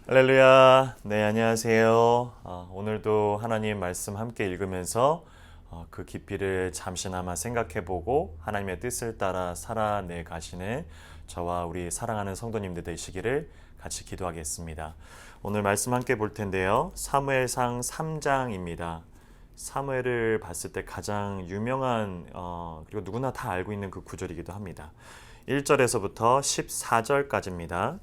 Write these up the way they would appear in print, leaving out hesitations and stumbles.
할렐루야. 네, 안녕하세요. 오늘도 하나님 말씀 함께 읽으면서 그 깊이를 잠시나마 생각해보고 하나님의 뜻을 따라 살아내 가시는 저와 우리 사랑하는 성도님들 되시기를 같이 기도하겠습니다. 오늘 말씀 함께 볼 텐데요. 사무엘상 3장입니다. 사무엘을 봤을 때 가장 유명한 그리고 누구나 다 알고 있는 그 구절이기도 합니다. 1절에서부터 14절까지입니다.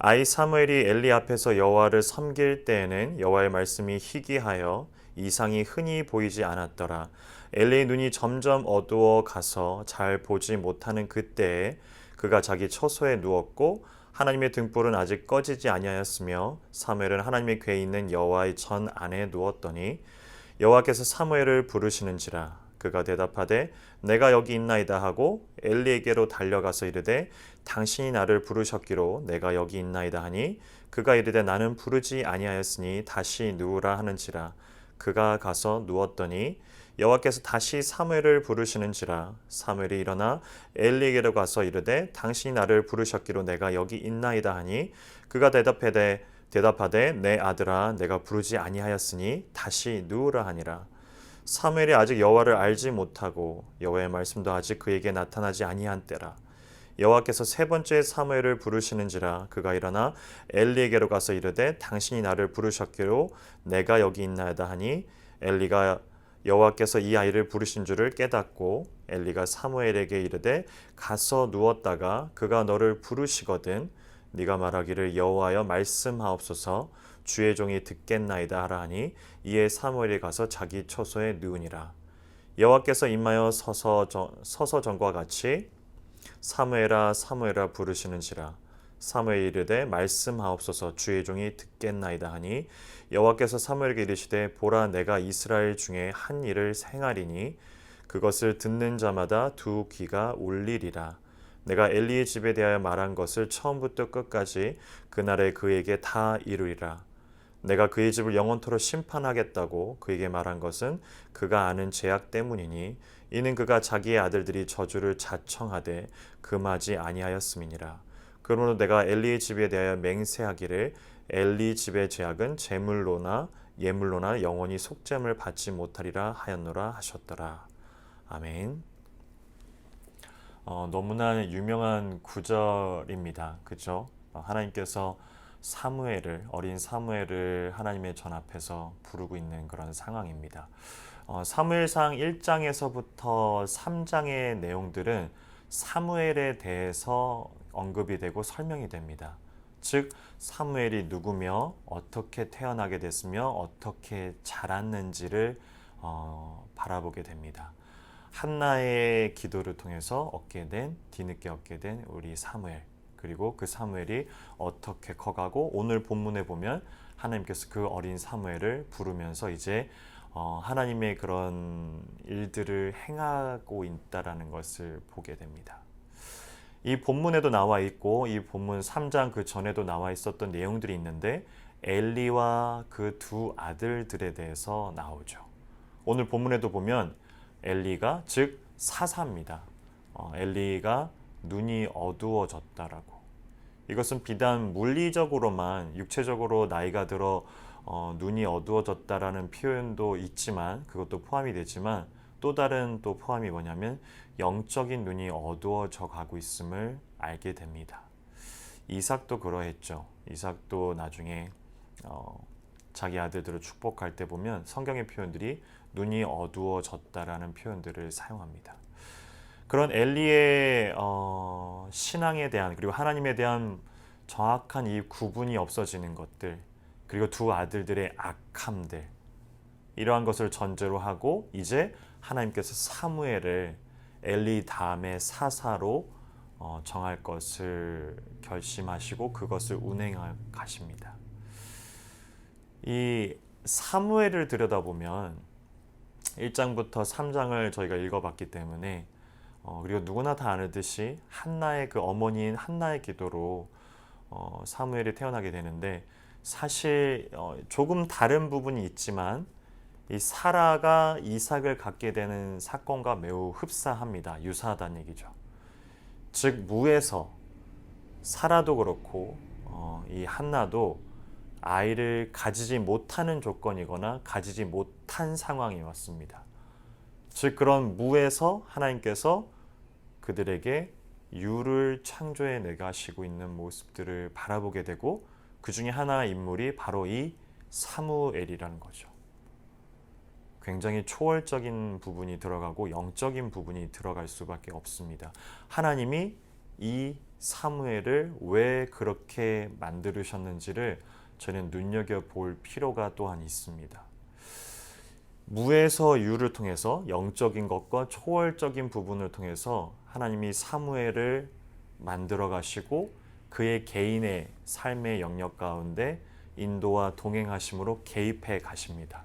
아이 사무엘이 엘리 앞에서 여호와를 섬길 때에는 여호와의 말씀이 희귀하여 이상이 흔히 보이지 않았더라. 엘리의 눈이 점점 어두워 가서 잘 보지 못하는 그때에 그가 자기 처소에 누웠고 하나님의 등불은 아직 꺼지지 아니하였으며 사무엘은 하나님의 궤에 있는 여호와의 전 안에 누웠더니 여호와께서 사무엘을 부르시는지라. 그가 대답하되 내가 여기 있나이다 하고 엘리에게로 달려가서 이르되 당신이 나를 부르셨기로 내가 여기 있나이다 하니 그가 이르되 나는 부르지 아니하였으니 다시 누우라 하는지라. 그가 가서 누웠더니 여호와께서 다시 사무엘을 부르시는지라. 사무엘이 일어나 엘리에게로 가서 이르되 당신이 나를 부르셨기로 내가 여기 있나이다 하니 그가 대답하되 내 아들아 내가 부르지 아니하였으니 다시 누우라 하니라. 사무엘이 아직 여호와를 알지 못하고 여호와의 말씀도 아직 그에게 나타나지 아니한 때라. 여호와께서 세 번째 사무엘을 부르시는지라. 그가 일어나 엘리에게로 가서 이르되 당신이 나를 부르셨기로 내가 여기 있나이다 하니 엘리가 여호와께서 이 아이를 부르신 줄을 깨닫고 엘리가 사무엘에게 이르되 가서 누웠다가 그가 너를 부르시거든 네가 말하기를 여호와여 말씀하옵소서 주의 종이 듣겠나이다 하라 하니 이에 사무엘이 가서 자기 처소에 누우니라. 여호와께서 임하여 서서 전과 같이 사무엘아 사무엘아 부르시는지라. 사무엘이 이르되 말씀하옵소서 주의 종이 듣겠나이다 하니 여호와께서 사무엘에게 이르시되 보라 내가 이스라엘 중에 한 일을 행하리니 그것을 듣는 자마다 두 귀가 울리리라. 내가 엘리의 집에 대하여 말한 것을 처음부터 끝까지 그날에 그에게 다 이루리라. 내가 그의 집을 영원토록 심판하겠다고 그에게 말한 것은 그가 아는 죄악 때문이니 이는 그가 자기의 아들들이 저주를 자청하되 금하지 아니하였음이니라. 그러므로 내가 엘리의 집에 대하여 맹세하기를 엘리 집의 죄악은 제물로나 예물로나 영원히 속죄함을 받지 못하리라 하였노라 하셨더라. 아멘. 너무나 유명한 구절입니다. 그죠? 하나님께서 어린 사무엘을 하나님의 전 앞에서 부르고 있는 그런 상황입니다. 사무엘상 1장에서부터 3장의 내용들은 사무엘에 대해서 언급이 되고 설명이 됩니다. 즉 사무엘이 누구며 어떻게 태어나게 됐으며 어떻게 자랐는지를 바라보게 됩니다. 한나의 기도를 통해서 뒤늦게 얻게 된 우리 사무엘, 그리고 그 사무엘이 어떻게 커가고 오늘 본문에 보면 하나님께서 그 어린 사무엘을 부르면서 이제 하나님의 그런 일들을 행하고 있다라는 것을 보게 됩니다. 이 본문에도 나와 있고 이 본문 3장 그 전에도 나와 있었던 내용들이 있는데 엘리와 그 두 아들들에 대해서 나오죠. 오늘 본문에도 보면 엘리가 즉 사사입니다. 엘리가 눈이 어두워졌다라고. 이것은 비단 물리적으로만 육체적으로 나이가 들어 눈이 어두워졌다라는 표현도 있지만 그것도 포함이 되지만 또 다른 또 포함이 뭐냐면 영적인 눈이 어두워져 가고 있음을 알게 됩니다. 이삭도 그러했죠. 이삭도 나중에 자기 아들들을 축복할 때 보면 성경의 표현들이 눈이 어두워졌다라는 표현들을 사용합니다. 그런 엘리의 신앙에 대한 그리고 하나님에 대한 정확한 이 구분이 없어지는 것들, 그리고 두 아들들의 악함들, 이러한 것을 전제로 하고 이제 하나님께서 사무엘을 엘리 다음에 사사로 정할 것을 결심하시고 그것을 운행해 가십니다. 이 사무엘을 들여다보면 1장부터 3장을 저희가 읽어봤기 때문에 그리고 누구나 다 아듯이 한나의 그 어머니인 한나의 기도로 사무엘이 태어나게 되는데 사실 조금 다른 부분이 있지만 이 사라가 이삭을 갖게 되는 사건과 매우 흡사합니다. 유사하다는 얘기죠. 즉 무에서 사라도 그렇고 이 한나도 아이를 가지지 못하는 조건이거나 가지지 못한 상황이 왔습니다. 즉 그런 무에서 하나님께서 그들에게 유를 창조해 내가시고 있는 모습들을 바라보게 되고 그 중에 하나의 인물이 바로 이 사무엘이라는 거죠. 굉장히 초월적인 부분이 들어가고 영적인 부분이 들어갈 수밖에 없습니다. 하나님이 이 사무엘을 왜 그렇게 만드셨는지를 저는 눈여겨볼 필요가 또한 있습니다. 무에서 유를 통해서 영적인 것과 초월적인 부분을 통해서 하나님이 사무엘을 만들어 가시고 그의 개인의 삶의 영역 가운데 인도와 동행하심으로 개입해 가십니다.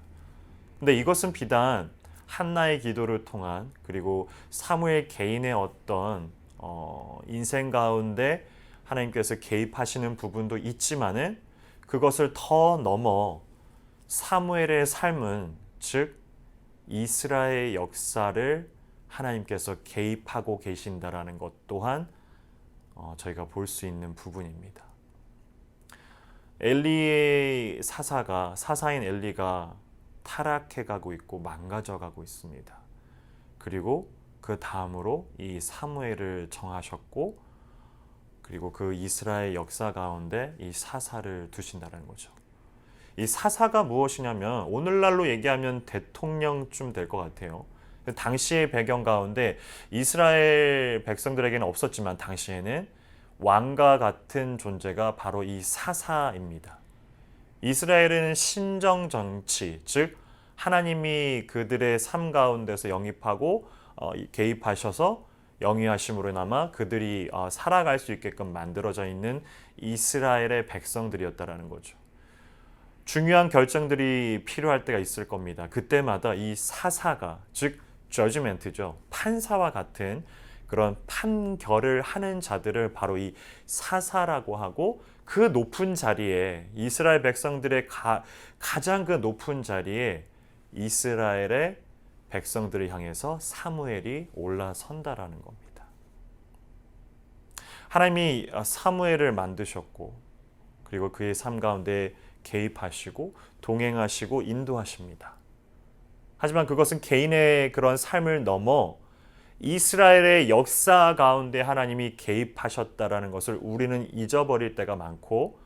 근데 이것은 비단 한나의 기도를 통한 그리고 사무엘 개인의 어떤 인생 가운데 하나님께서 개입하시는 부분도 있지만은 그것을 더 넘어 사무엘의 삶은 즉 이스라엘 역사를 하나님께서 개입하고 계신다라는 것 또한 저희가 볼 수 있는 부분입니다. 엘리의 사사인 엘리가 타락해 가고 있고 망가져 가고 있습니다. 그리고 그 다음으로 이 사무엘을 정하셨고 그리고 그 이스라엘 역사 가운데 이 사사를 두신다는 거죠. 이 사사가 무엇이냐면 오늘날로 얘기하면 대통령쯤 될 것 같아요. 당시의 배경 가운데 이스라엘 백성들에게는 없었지만 당시에는 왕과 같은 존재가 바로 이 사사입니다. 이스라엘은 신정 정치, 즉 하나님이 그들의 삶 가운데서 영입하고 개입하셔서 영위하심으로 남아 그들이 살아갈 수 있게끔 만들어져 있는 이스라엘의 백성들이었다라는 거죠. 중요한 결정들이 필요할 때가 있을 겁니다. 그때마다 이 사사가 즉 저지멘트죠. 판사와 같은 그런 판결을 하는 자들을 바로 이 사사라고 하고 그 높은 자리에 이스라엘 백성들의 가장 그 높은 자리에 이스라엘의 백성들을 향해서 사무엘이 올라선다라는 겁니다. 하나님이 사무엘을 만드셨고 그리고 그의 삶 가운데 개입하시고 동행하시고 인도하십니다. 하지만 그것은 개인의 그런 삶을 넘어 이스라엘의 역사 가운데 하나님이 개입하셨다라는 것을 우리는 잊어버릴 때가 많고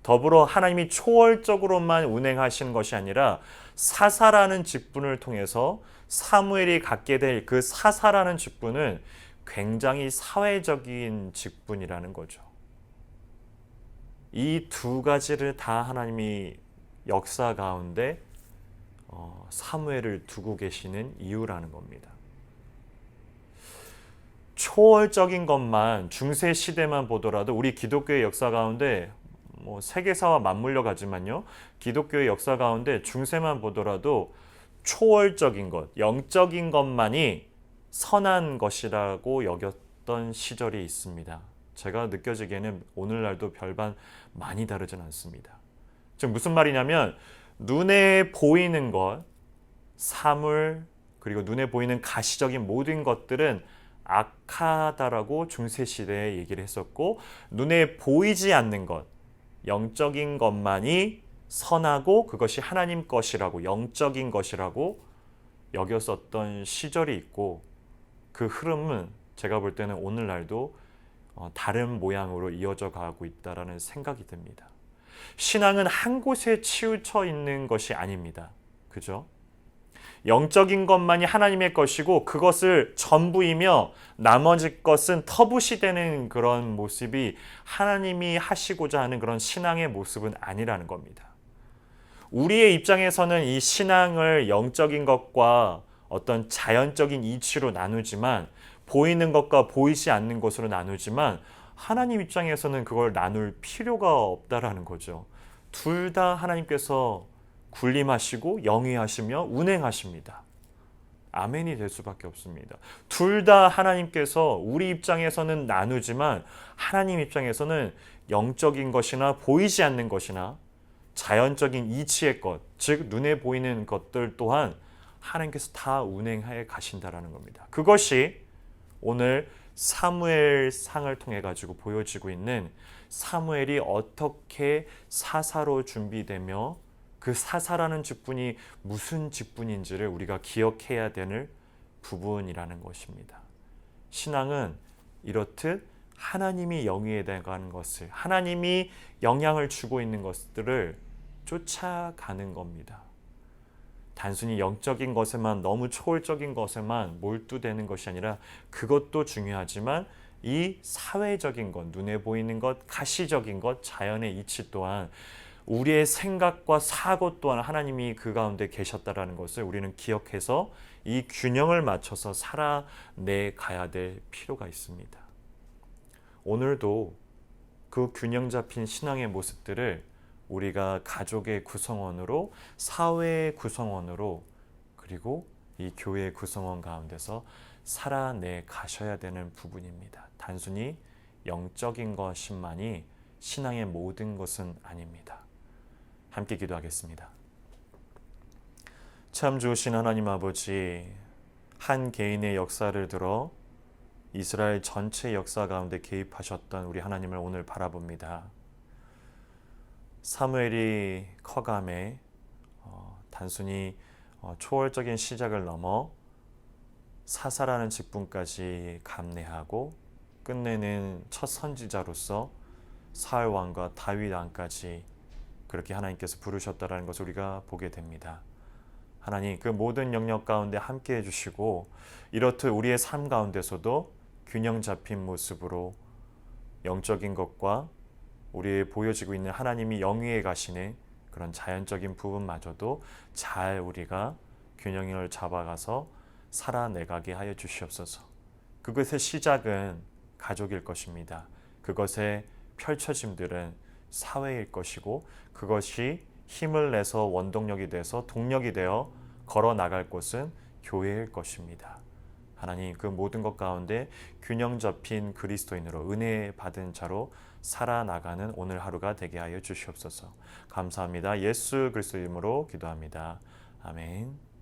더불어 하나님이 초월적으로만 운행하시는 것이 아니라 사사라는 직분을 통해서 사무엘이 갖게 될 그 사사라는 직분은 굉장히 사회적인 직분이라는 거죠. 이 두 가지를 다 하나님이 역사 가운데 사무엘을 두고 계시는 이유라는 겁니다. 초월적인 것만 중세 시대만 보더라도 우리 기독교의 역사 가운데 세계사와 맞물려 가지만요. 기독교의 역사 가운데 중세만 보더라도 초월적인 것, 영적인 것만이 선한 것이라고 여겼던 시절이 있습니다. 제가 느껴지기에는 오늘날도 별반 많이 다르진 않습니다. 즉 무슨 말이냐면 눈에 보이는 것, 사물, 그리고 눈에 보이는 가시적인 모든 것들은 악하다라고 중세시대에 얘기를 했었고 눈에 보이지 않는 것, 영적인 것만이 선하고 그것이 하나님 것이라고 영적인 것이라고 여겼었던 시절이 있고 그 흐름은 제가 볼 때는 오늘날도 다른 모양으로 이어져 가고 있다라는 생각이 듭니다. 신앙은 한 곳에 치우쳐 있는 것이 아닙니다. 그죠? 영적인 것만이 하나님의 것이고 그것을 전부이며 나머지 것은 터부시되는 그런 모습이 하나님이 하시고자 하는 그런 신앙의 모습은 아니라는 겁니다. 우리의 입장에서는 이 신앙을 영적인 것과 어떤 자연적인 이치로 나누지만 보이는 것과 보이지 않는 것으로 나누지만 하나님 입장에서는 그걸 나눌 필요가 없다라는 거죠. 둘 다 하나님께서 군림하시고 영위하시며 운행하십니다. 아멘이 될 수밖에 없습니다. 둘 다 하나님께서 우리 입장에서는 나누지만 하나님 입장에서는 영적인 것이나 보이지 않는 것이나 자연적인 이치의 것, 즉 눈에 보이는 것들 또한 하나님께서 다 운행해 가신다라는 겁니다. 그것이 오늘 사무엘 상을 통해 가지고 보여지고 있는 사무엘이 어떻게 사사로 준비되며 그 사사라는 직분이 무슨 직분인지를 우리가 기억해야 되는 부분이라는 것입니다. 신앙은 이렇듯 하나님이 영위에 대한 것을, 하나님이 영향을 주고 있는 것들을 쫓아가는 겁니다. 단순히 영적인 것에만, 너무 초월적인 것에만 몰두되는 것이 아니라 그것도 중요하지만 이 사회적인 것, 눈에 보이는 것, 가시적인 것, 자연의 이치 또한 우리의 생각과 사고 또한 하나님이 그 가운데 계셨다라는 것을 우리는 기억해서 이 균형을 맞춰서 살아내 가야 될 필요가 있습니다. 오늘도 그 균형 잡힌 신앙의 모습들을 우리가 가족의 구성원으로, 사회의 구성원으로, 그리고 이 교회의 구성원 가운데서 살아내 가셔야 되는 부분입니다. 단순히 영적인 것만이 신앙의 모든 것은 아닙니다. 함께 기도하겠습니다. 참 좋으신 하나님 아버지, 한 개인의 역사를 들어 이스라엘 전체 역사 가운데 개입하셨던 우리 하나님을 오늘 바라봅니다. 사무엘이 커감에 단순히 초월적인 시작을 넘어 사사라는 직분까지 감내하고 끝내는 첫 선지자로서 사울 왕과 다윗 왕까지 그렇게 하나님께서 부르셨다라는 것을 우리가 보게 됩니다. 하나님, 그 모든 영역 가운데 함께 해주시고 이렇듯 우리의 삶 가운데서도 균형 잡힌 모습으로 영적인 것과 우리의 보여지고 있는 하나님이 영위에 가시는 그런 자연적인 부분마저도 잘 우리가 균형을 잡아가서 살아내가게 하여 주시옵소서. 그것의 시작은 가족일 것입니다. 그것의 펼쳐짐들은 사회일 것이고 그것이 힘을 내서 원동력이 돼서 동력이 되어 걸어 나갈 곳은 교회일 것입니다. 하나님, 그 모든 것 가운데 균형 잡힌 그리스도인으로 은혜 받은 자로 살아나가는 오늘 하루가 되게 하여 주시옵소서. 감사합니다. 예수 그리스도 이름으로 기도합니다. 아멘.